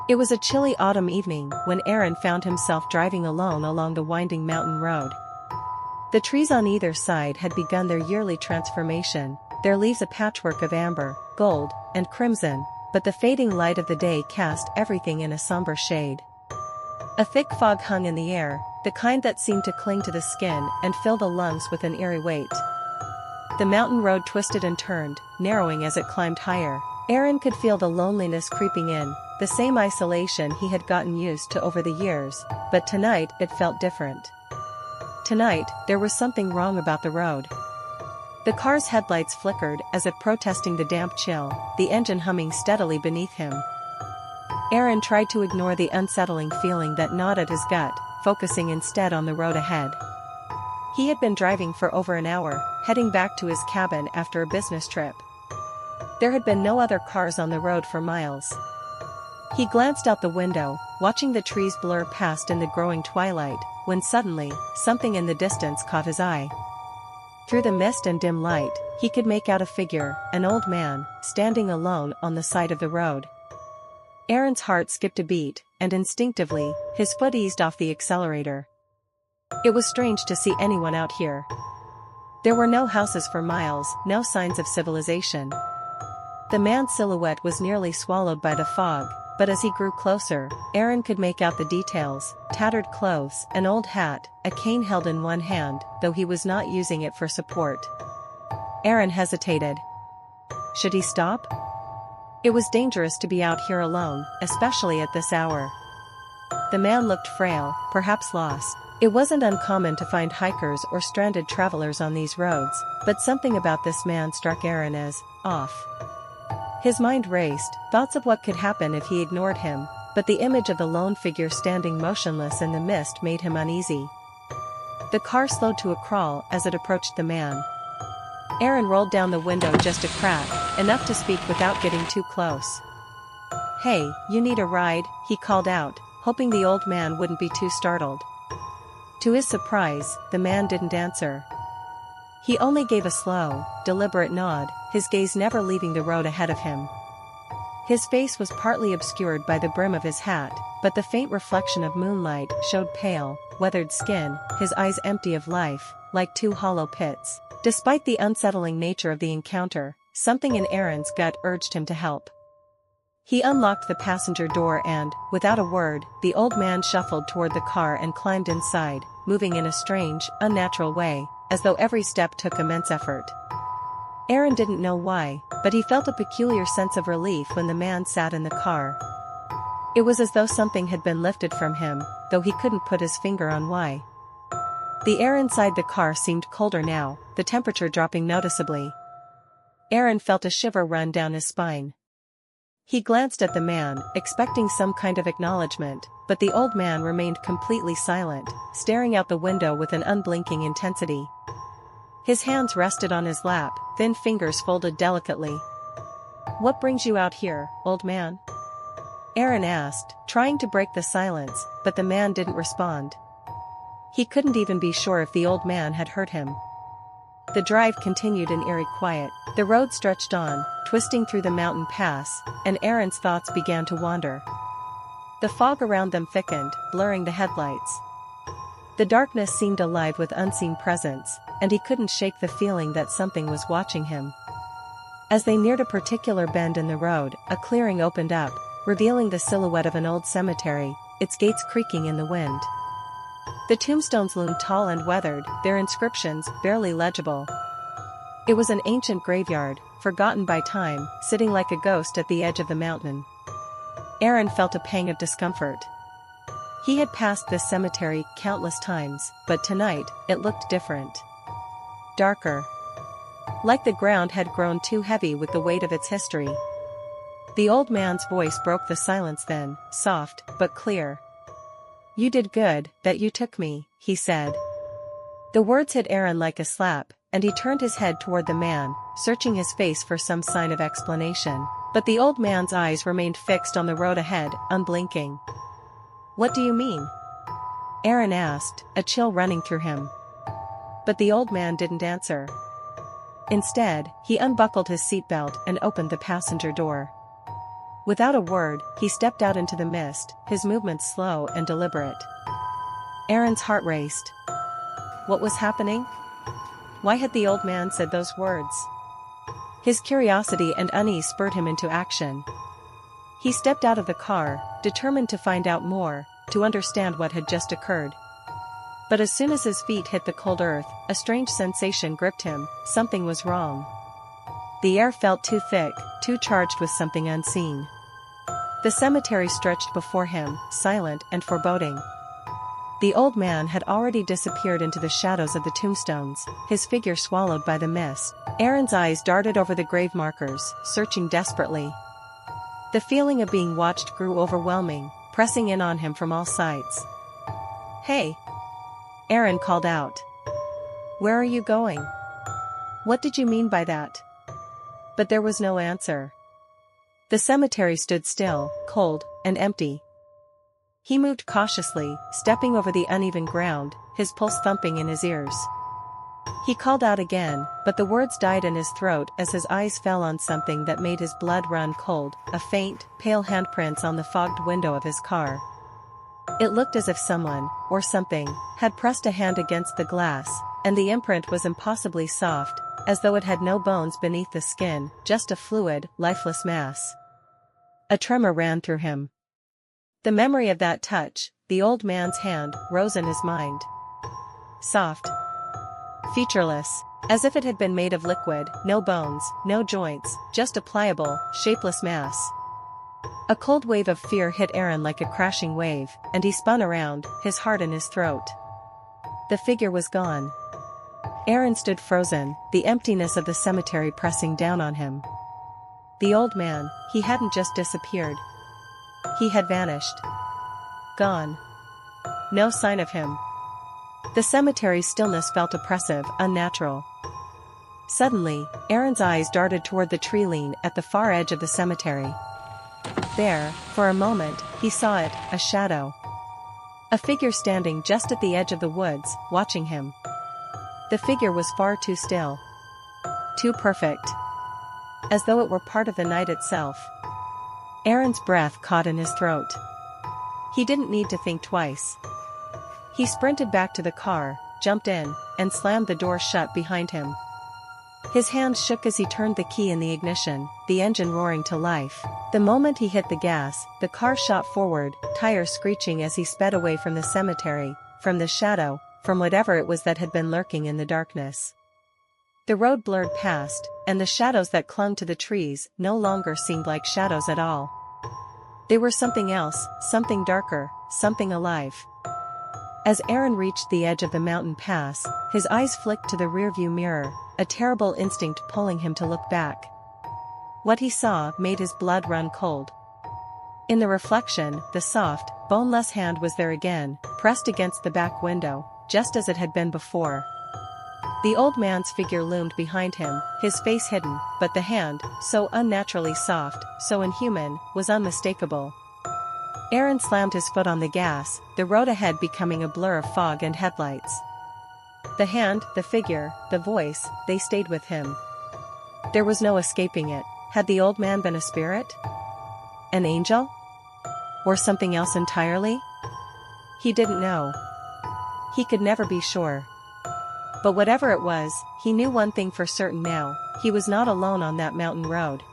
It was a chilly autumn evening when Aaron found himself driving alone along the winding mountain road. The trees on either side had begun their yearly transformation, their leaves a patchwork of amber, gold, and crimson, but the fading light of the day cast everything in a somber shade. A thick fog hung in the air, the kind that seemed to cling to the skin and fill the lungs with an eerie weight. The mountain road twisted and turned, narrowing as it climbed higher. Aaron could feel the loneliness creeping in, the same isolation he had gotten used to over the years, but tonight it felt different. Tonight, there was something wrong about the road. The car's headlights flickered as if protesting the damp chill, the engine humming steadily beneath him. Aaron tried to ignore the unsettling feeling that gnawed at his gut, focusing instead on the road ahead. He had been driving for over an hour, heading back to his cabin after a business trip. There had been no other cars on the road for miles. He glanced out the window, watching the trees blur past in the growing twilight, when suddenly, something in the distance caught his eye. Through the mist and dim light, he could make out a figure, an old man, standing alone on the side of the road. Aaron's heart skipped a beat, and instinctively, his foot eased off the accelerator. It was strange to see anyone out here. There were no houses for miles, no signs of civilization. The man's silhouette was nearly swallowed by the fog, but as he grew closer, Aaron could make out the details: tattered clothes, an old hat, a cane held in one hand, though he was not using it for support. Aaron hesitated. Should he stop? It was dangerous to be out here alone, especially at this hour. The man looked frail, perhaps lost. It wasn't uncommon to find hikers or stranded travelers on these roads, but something about this man struck Aaron as off. His mind raced, thoughts of what could happen if he ignored him, but the image of the lone figure standing motionless in the mist made him uneasy. The car slowed to a crawl as it approached the man. Aaron rolled down the window just a crack, enough to speak without getting too close. "Hey, you need a ride?" he called out, hoping the old man wouldn't be too startled. To his surprise, the man didn't answer. He only gave a slow, deliberate nod, his gaze never leaving the road ahead of him. His face was partly obscured by the brim of his hat, but the faint reflection of moonlight showed pale, weathered skin, his eyes empty of life, like two hollow pits. Despite the unsettling nature of the encounter, something in Aaron's gut urged him to help. He unlocked the passenger door and, without a word, the old man shuffled toward the car and climbed inside, moving in a strange, unnatural way, as though every step took immense effort. Aaron didn't know why, but he felt a peculiar sense of relief when the man sat in the car. It was as though something had been lifted from him, though he couldn't put his finger on why. The air inside the car seemed colder now, the temperature dropping noticeably. Aaron felt a shiver run down his spine. He glanced at the man, expecting some kind of acknowledgement, but the old man remained completely silent, staring out the window with an unblinking intensity. His hands rested on his lap, thin fingers folded delicately. "What brings you out here, old man?" Aaron asked, trying to break the silence, but the man didn't respond. He couldn't even be sure if the old man had heard him. The drive continued in eerie quiet. The road stretched on, twisting through the mountain pass, and Aaron's thoughts began to wander. The fog around them thickened, blurring the headlights. The darkness seemed alive with unseen presence, and he couldn't shake the feeling that something was watching him. As they neared a particular bend in the road, a clearing opened up, revealing the silhouette of an old cemetery, its gates creaking in the wind. The tombstones loomed tall and weathered, their inscriptions barely legible. It was an ancient graveyard, forgotten by time, sitting like a ghost at the edge of the mountain. Aaron felt a pang of discomfort. He had passed this cemetery countless times, but tonight, it looked different. Darker. Like the ground had grown too heavy with the weight of its history. The old man's voice broke the silence then, soft, but clear. "You did good, that you took me," he said. The words hit Aaron like a slap, and he turned his head toward the man, searching his face for some sign of explanation, but the old man's eyes remained fixed on the road ahead, unblinking. "What do you mean?" Aaron asked, a chill running through him. But the old man didn't answer. Instead, he unbuckled his seatbelt and opened the passenger door. Without a word, he stepped out into the mist, his movements slow and deliberate. Aaron's heart raced. What was happening? Why had the old man said those words? His curiosity and unease spurred him into action. He stepped out of the car, determined to find out more, to understand what had just occurred. But as soon as his feet hit the cold earth, a strange sensation gripped him. Something was wrong. The air felt too thick, too charged with something unseen. The cemetery stretched before him, silent and foreboding. The old man had already disappeared into the shadows of the tombstones, his figure swallowed by the mist. Aaron's eyes darted over the grave markers, searching desperately. The feeling of being watched grew overwhelming, pressing in on him from all sides. "Hey!" Aaron called out. "Where are you going? What did you mean by that?" But there was no answer. The cemetery stood still, cold, and empty. He moved cautiously, stepping over the uneven ground, his pulse thumping in his ears. He called out again, but the words died in his throat as his eyes fell on something that made his blood run cold, a faint, pale handprints on the fogged window of his car. It looked as if someone, or something, had pressed a hand against the glass, and the imprint was impossibly soft, as though it had no bones beneath the skin, just a fluid, lifeless mass. A tremor ran through him. The memory of that touch, the old man's hand, rose in his mind. Soft. Featureless. As if it had been made of liquid, no bones, no joints, just a pliable, shapeless mass. A cold wave of fear hit Aaron like a crashing wave, and he spun around, his heart in his throat. The figure was gone. Aaron stood frozen, the emptiness of the cemetery pressing down on him. The old man, he hadn't just disappeared. He had vanished. Gone. No sign of him. The cemetery's stillness felt oppressive, unnatural. Suddenly, Aaron's eyes darted toward the tree lean at the far edge of the cemetery. There, for a moment, he saw it, a shadow. A figure standing just at the edge of the woods, watching him. The figure was far too still. Too perfect. As though it were part of the night itself. Aaron's breath caught in his throat. He didn't need to think twice. He sprinted back to the car, jumped in, and slammed the door shut behind him. His hands shook as he turned the key in the ignition, the engine roaring to life. The moment he hit the gas, the car shot forward, tires screeching as he sped away from the cemetery, from the shadow, from whatever it was that had been lurking in the darkness. The road blurred past, and the shadows that clung to the trees no longer seemed like shadows at all. They were something else, something darker, something alive. As Aaron reached the edge of the mountain pass, his eyes flicked to the rearview mirror, a terrible instinct pulling him to look back. What he saw made his blood run cold. In the reflection, the soft, boneless hand was there again, pressed against the back window, just as it had been before. The old man's figure loomed behind him, his face hidden, but the hand, so unnaturally soft, so inhuman, was unmistakable. Aaron slammed his foot on the gas, the road ahead becoming a blur of fog and headlights. The hand, the figure, the voice, they stayed with him. There was no escaping it. Had the old man been a spirit? An angel? Or something else entirely? He didn't know. He could never be sure. But whatever it was, he knew one thing for certain now: he was not alone on that mountain road.